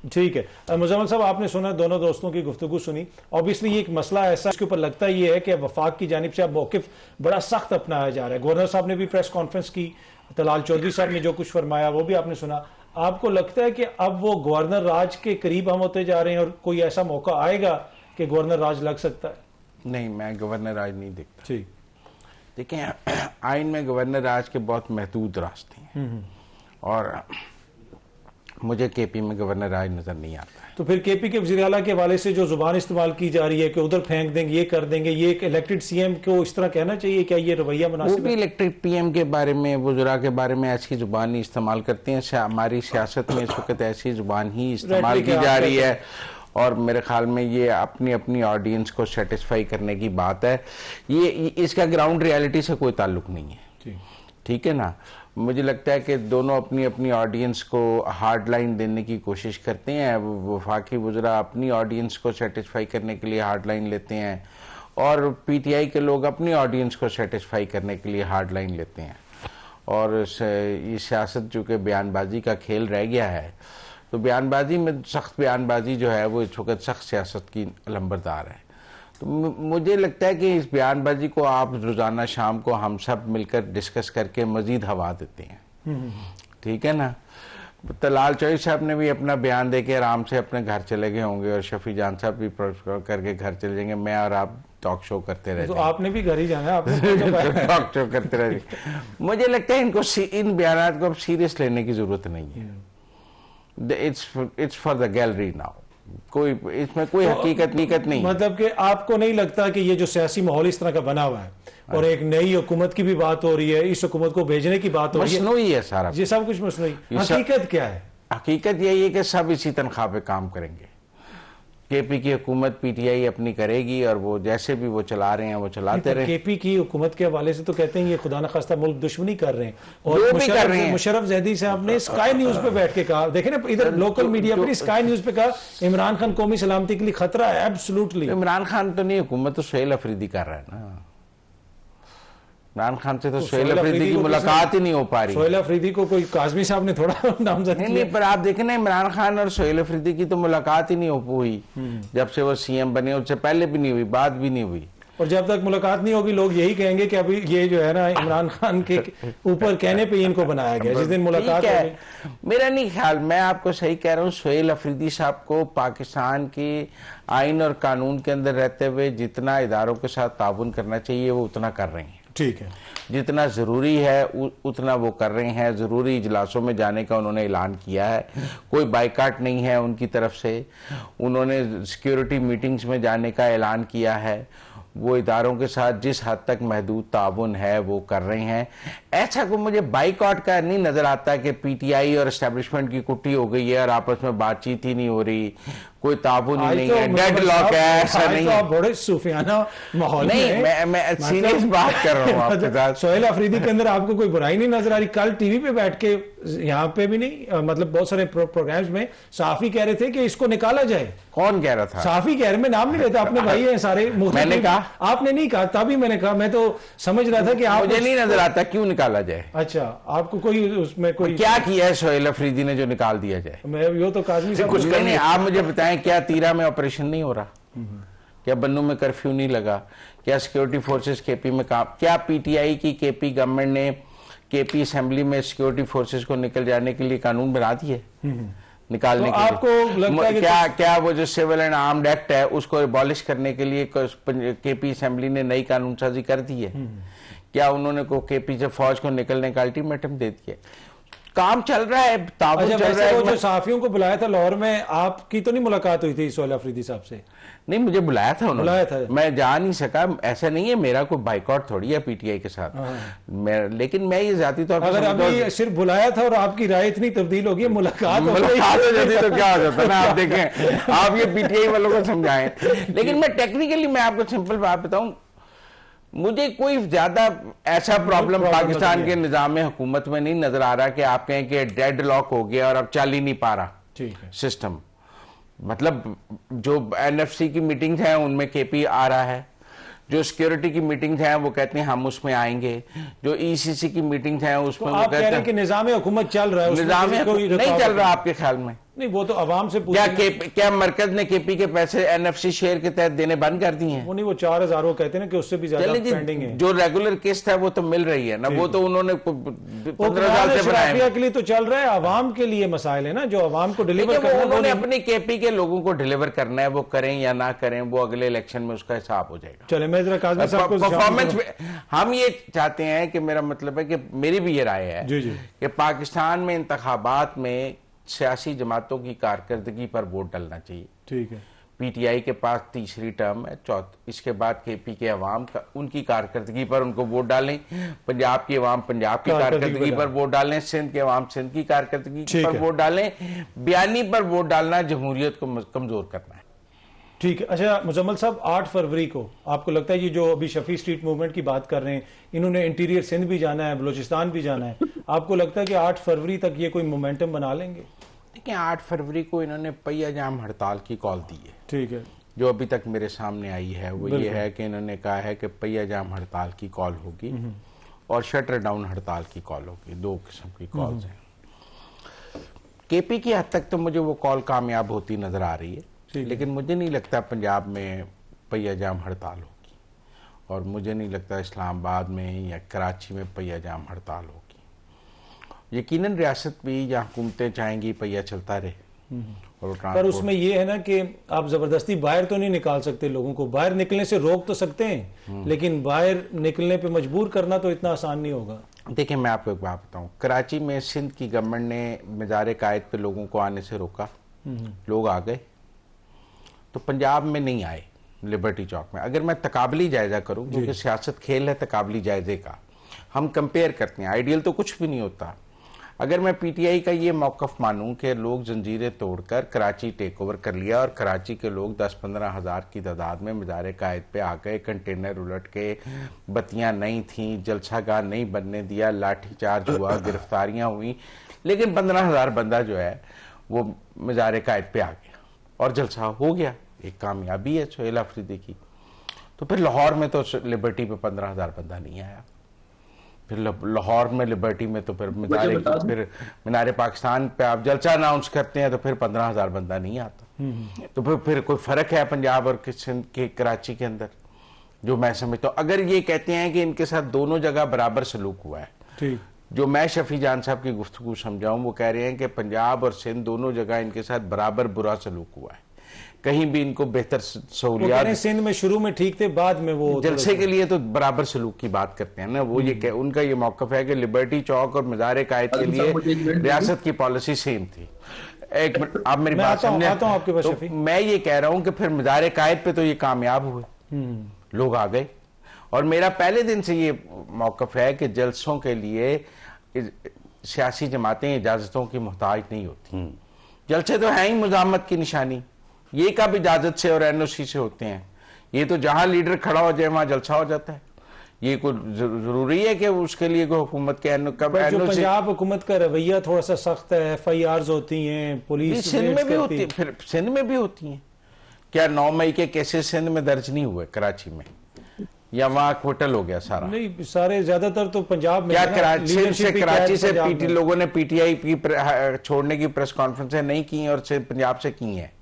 ठीक है मुजम्मिल साहब, आपने सुना, दोनों दोस्तों की गुफ्तगू सुनी। ऑब्वियसली ये एक मसला ऐसा इसके ऊपर लगता ये है कि वफाक की जानिब से अब मौकिफ बड़ा सख्त अपनाया जा रहा है। गवर्नर साहब ने भी प्रेस कॉन्फ्रेंस की, तलाल चौधरी साहब ने जो कुछ फरमाया वो भी आपने सुना। आपको लगता है कि अब वो गवर्नर राज के करीब हम होते जा रहे हैं और कोई ऐसा मौका आएगा कि गवर्नर राज लग सकता है? नहीं, मैं गवर्नर राज नहीं देखता। ठीक, देखें, आइन में गवर्नर राज के बहुत महदूद रास्ते हैं और मुझे केपी में गवर्नर राज नजर नहीं आता है। तो फिर केपी के वज़ीर आला के हवाले से जो जुबान इस्तेमाल की जा रही है कि उधर फेंक देंगे, ये कर देंगे, ये एक इलेक्टेड सीएम को इस तरह कहना चाहिए, क्या ये रवैया मुनासिब है? वो भी इलेक्टेड पीएम के बारे में, वज़रा के बारे में ऐसी जुबान ही इस्तेमाल करते हैं। हमारी सियासत में इस वक्त ऐसी जुबान ही इस्तेमाल की जा रही है और मेरे ख्याल में ये अपनी अपनी ऑडियंस को सेटिस्फाई करने की बात है। ये इसका ग्राउंड रियलिटी से कोई ताल्लुक नहीं है, ठीक है ना। मुझे लगता है कि दोनों अपनी अपनी ऑडियंस को हार्ड लाइन देने की कोशिश करते हैं। वफाकी वज़रा अपनी ऑडियंस को सेटिस्फाई करने के लिए हार्ड लाइन लेते हैं और पीटीआई के लोग अपनी ऑडियंस को सेटिस्फाई करने के लिए हार्ड लाइन लेते हैं। और ये सियासत जो कि बयानबाजी का खेल रह गया है, तो बयानबाजी में सख्त बयानबाजी जो है वो इस वक्त सख्त सियासत की लंबरदार है। तो मुझे लगता है कि इस बयानबाजी को आप रोजाना शाम को हम सब मिलकर डिस्कस करके मजीद हवा देते हैं, ठीक है ना। तलाल चौधरी साहब ने भी अपना बयान देके आराम से अपने घर चले गए होंगे और शफी जान साहब भी करके घर चले जाएंगे। मैं और आप टॉक शो करते रहे, तो आपने भी घर ही जाना है, आपने टॉक शो करते रहे। मुझे लगता है इनको इन बयान को अब सीरियस लेने की जरूरत नहीं है। It's for the gallery now, कोई इसमें कोई हकीकत नहीं। मतलब कि आपको नहीं लगता कि ये जो सियासी माहौल इस तरह का बना हुआ है और एक नई हुकूमत की भी बात हो रही है, इस हुकूमत को भेजने की बात हो रही है, मसनूई है सारा, ये सब कुछ मसनूई। हकीकत क्या है? हकीकत यही है कि सब इसी तनख्वाह पे काम करेंगे। केपी की हुकूमत पीटीआई अपनी करेगी और वो जैसे भी वो चला रहे हैं वो चलाते रहे। केपी की हुकूमत के हवाले से तो कहते हैं ये खुदा न खास्ता मुल्क दुश्मनी कर रहे हैं और मुशर्रफ जैदी साहब ने स्काई न्यूज पे बैठ के कहा, देखे ना इधर लोकल मीडिया पर स्काई न्यूज पे कहा इमरान खान कौमी सलामती के लिए खतरा है। एब्सोल्युटली इमरान खान तो नहीं, हुकूमत तो सुहेल अफरीदी कर रहा है ना। इमरान खान से तो सुहेल अफरीदी की मुलाकात ही नहीं हो पा रही। सुहेल अफरीदी को कोई काज़मी साहब ने थोड़ा नामजद किया। नहीं, पर आप देखें ना, इमरान खान और सुहेल अफरीदी की तो मुलाकात ही नहीं हो हुई जब से वो सीएम बने, उससे पहले भी नहीं हुई, बात भी नहीं हुई। और जब तक मुलाकात नहीं होगी लोग यही कहेंगे कि अभी ये जो है ना इमरान खान के ऊपर कहने पे इनको बनाया गया। जिस दिन मुलाकात होगी, मेरा नहीं ख्याल, मैं आपको सही कह रहा हूँ, सुहेल अफरीदी साहब को पाकिस्तान के आइन और कानून के अंदर रहते हुए जितना इदारों के साथ ताउन करना चाहिए वो उतना कर रहे हैं, ठीक है। जितना जरूरी है उतना वो कर रहे हैं। जरूरी इजलासों में जाने का उन्होंने ऐलान किया है, कोई बाइकाट नहीं है उनकी तरफ से। उन्होंने सिक्योरिटी मीटिंग्स में जाने का ऐलान किया है। वो इदारों के साथ जिस हद तक महदूद ताउन है वो कर रहे हैं। ऐसा को मुझे बाइकआउट का नहीं नजर आता कि पीटीआई और एस्टेब्लिशमेंट की कुट्टी हो गई है और आपस में बातचीत ही नहीं हो रही, कोई ताउन ही नहीं है, डेडलॉक है, ऐसा नहीं है। बड़े सूफियाना माहौल नहीं, मैं सीरियस बात कर रहा हूँ आपके साथ। सुहेल अफरीदी के अंदर आपको कोई बुराई नहीं नजर आ रही? कल टीवी पे बैठ के, यहाँ पे भी नहीं, मतलब बहुत सारे प्रोग्राम्स में सहाफी कह रहे थे कि इसको निकाला जाए। कौन कह रहा था? सहाफी कह रहे, मैं नाम नहीं लेता, अपने भाई हैं सारे। मैंने कहा? आपने नहीं कहा, तभी मैंने कहा। मैं तो समझ रहा था कि आप, मुझे नहीं नजर आता क्यों निकाला जाए। अच्छा, आपको कोई उसमें कोई क्या किया है सुहेल अफरीदी ने जो निकाल दिया जाए? मैं यो तो काज़मी साहब कुछ नहीं। आप मुझे बताएं, क्या तीरा में ऑपरेशन नहीं हो रहा? क्या बन्नू में कर्फ्यू नहीं लगा? क्या सिक्योरिटी फोर्सेस केपी में काम? क्या पीटीआई की केपी गवर्नमेंट ने केपी असेंबली में सिक्योरिटी फोर्सेस को निकल जाने के लिए कानून बना दिए निकालने तो के आपको लिए? लगता है क्या वो जो सिविल एंड आर्म्ड एक्ट है उसको एबॉलिश करने के लिए केपी असेंबली ने नई कानून साजी कर दी है? क्या उन्होंने को केपी से फौज को निकलने का अल्टीमेटम दे दिया? काम चल रहा है, ताबूत चल रहा है। वो जो सहाफियों को बुलाया था लाहौर में, आपकी तो नहीं मुलाकात हुई थी सुहेल अफरीदी साहब से? नहीं, मुझे बुलाया था उन्होंने, बुलाया था। मैं जा नहीं सका। ऐसा नहीं है, मेरा कोई बाइकआउट थोड़ी है पीटीआई के साथ। लेकिन मैं ये जाती तौर पर, अगर अभी सिर्फ बुलाया था और आपकी राय इतनी तब्दील होगी, मुलाकात हो जाती तो क्या हो जाता ना। आप देखें, आप ये पीटीआई वालों को समझाएं। लेकिन मैं टेक्निकली, मैं आपको सिंपल बात बताऊं, मुझे कोई ज्यादा ऐसा प्रॉब्लम पाकिस्तान के निजाम हुकूमत में नहीं नजर आ रहा कि आप कहें कि डेड लॉक हो गया और अब चल ही नहीं पा रहा सिस्टम। मतलब जो एनएफसी की मीटिंग्स हैं उनमें केपी आ रहा है, जो सिक्योरिटी की मीटिंग्स हैं वो कहते हैं हम उसमें आएंगे, जो ईसीसी की मीटिंग्स हैं उसमें वो कहते हैं कि निजाम हुकूमत चल रहा है, निजाम नहीं चल रहा। आपके ख्याल में नहीं, वो तो आवाम से क्या मरकज ने केपी के पैसे एनएफसी शेयर के तहत देने बंद कर दिए हैं? वो नहीं, वो 4,000 वो कहते हैं ना कि उससे भी ज्यादा पेंडिंग है। जो रेगुलर किस्त है वो तो मिल रही है ना, वो तो उन्होंने 15 साल से बनाया के लिए तो चल रहा है, आवाम के लिए मसाइल है ना जो आवाम को डिलीवर करना है। उन्होंने अपनी केपी के लोगों को डिलीवर करना है, वो करें या ना करें वो अगले इलेक्शन में उसका हिसाब हो जाएगा। चले मैं जरा काज़मी साहब को परफॉर्मेंस में हम ये चाहते हैं कि मेरा मतलब है कि मेरी भी ये राय है कि पाकिस्तान में इंतखाबात में सियासी जमातों की कारकर्दगी पर वोट डालना चाहिए। ठीक है, पीटीआई के पास तीसरी टर्म है, इसके बाद केपी के अवाम का उनकी कारकर्दगी पर उनको वोट डालें, पंजाब की अवाम पंजाब की कारकर्दगी पर वोट डालें, सिंध के अवाम सिंध की कारकर्दगी पर वोट डालें। बयानी पर वोट डालना जमहूरियत को कमजोर करना है। ठीक है। अच्छा मुजम्मल साहब, 8 फरवरी को आपको लगता है ये जो अभी शफी स्ट्रीट मूवमेंट की बात कर रहे हैं, इन्होंने इंटीरियर सिंध भी जाना है, बलूचिस्तान भी जाना है, आपको लगता है कि 8 फरवरी तक ये कोई मोमेंटम बना लेंगे? देखिए 8 फरवरी को इन्होंने पहिया जाम हड़ताल की कॉल दी है। ठीक है, जो अभी तक मेरे सामने आई है वो ये है कि इन्होंने कहा है कि पहिया जाम हड़ताल की कॉल होगी और शटर डाउन हड़ताल की कॉल होगी। 2 किस्म की कॉल्स हैं। केपी की हद तक तो मुझे वो कॉल कामयाब होती नजर आ रही है, लेकिन मुझे नहीं लगता पंजाब में पहिया जाम हड़ताल होगी, और मुझे नहीं लगता इस्लामाबाद में या कराची में पहिया जाम हड़ताल होगी। यकीनन रियासत भी या हुकूमतें चाहेंगी पहिया चलता रहे, और पर उसमें ये है ना कि आप जबरदस्ती बाहर तो नहीं निकाल सकते लोगों को, बाहर निकलने से रोक तो सकते हैं, लेकिन बाहर निकलने पे मजबूर करना तो इतना आसान नहीं होगा। देखिए मैं आपको एक बात बताऊं, कराची में सिंध की गवर्नमेंट ने मज़ार कायद पे लोगों को आने से रोका, लोग आ गए, तो पंजाब में नहीं आए लिबर्टी चौक में। अगर मैं तकाबली जायजा करूं, क्योंकि सियासत खेल है तकाबली जायजे का, हम कंपेयर करते हैं, आइडियल तो कुछ भी नहीं होता। अगर मैं पीटीआई का ये मौकफ मानूं कि लोग जंजीरें तोड़कर कराची टेक ओवर कर लिया और कराची के लोग 10-15 हज़ार की तादाद में मज़ार कायद पे आ गए, कंटेनर उलट के, बत्तियां नहीं थी, जलसागाह नहीं बनने दिया, लाठीचार्ज हुआ, गिरफ्तारियां हुई, लेकिन 15,000 बंदा जो है वो मज़ार कायद पे आ गया और जलसा हो गया। एक कामयाबी है सुहेल अफरीदी की। तो फिर लाहौर में तो लिबर्टी पे 15,000 बंदा नहीं आया, फिर लाहौर में लिबर्टी में तो फिर मीनारे पाकिस्तान पे आप जलसा अनाउंस करते हैं तो फिर 15,000 बंदा नहीं आता। तो फिर कोई फर्क है पंजाब और सिंध के कराची के अंदर, जो मैं समझता हूँ। अगर ये कहते हैं कि इनके साथ दोनों जगह बराबर सलूक हुआ है, ठीक, जो मैं शफी जान साहब की गुफ्तगू समझाऊं, वो कह रहे हैं कि पंजाब और सिंध दोनों जगह इनके साथ बराबर बुरा सलूक हुआ है, कहीं भी इनको बेहतर सहूलियात। सिंध में शुरू में ठीक थे, बाद में वो जलसे के लिए तो बराबर सलूक की बात करते हैं ना वो। ये उनका ये मौकफ है कि लिबर्टी चौक और मज़ार कायद के लिए रियासत की पॉलिसी सेम थी। एक मिनट, आप मेरी बात समझे। तो मैं ये कह रहा हूं कि फिर मज़ार कायद पे तो ये कामयाब हुए, लोग आ गए, और मेरा पहले दिन से ये मौकफ है कि जलसों के लिए सियासी जमातें इजाजतों की मोहताज नहीं होती। जलसे तो है ही मुजामत की निशानी, ये कब इजाजत से और एनओसी से होते हैं? ये तो जहां लीडर खड़ा हो जाए वहां जलसा हो जाता है। ये कोई जरूरी है कि उसके लिए कोई हुकूमत के पंजाब हुकूमत का रवैया थोड़ा सा सख्त है, FIRs होती हैं, पुलिस सिंध में भी होती है, फिर सिंध में भी होती हैं। क्या 9 मई के केसेस सिंध में दर्ज नहीं हुए कराची में, या वहां क्विटल हो गया सारा? नहीं, सारे ज्यादातर तो पंजाब में। क्या कराची से लोगों ने पीटीआई की छोड़ने की प्रेस कॉन्फ्रेंसें नहीं की और पंजाब से की हैं?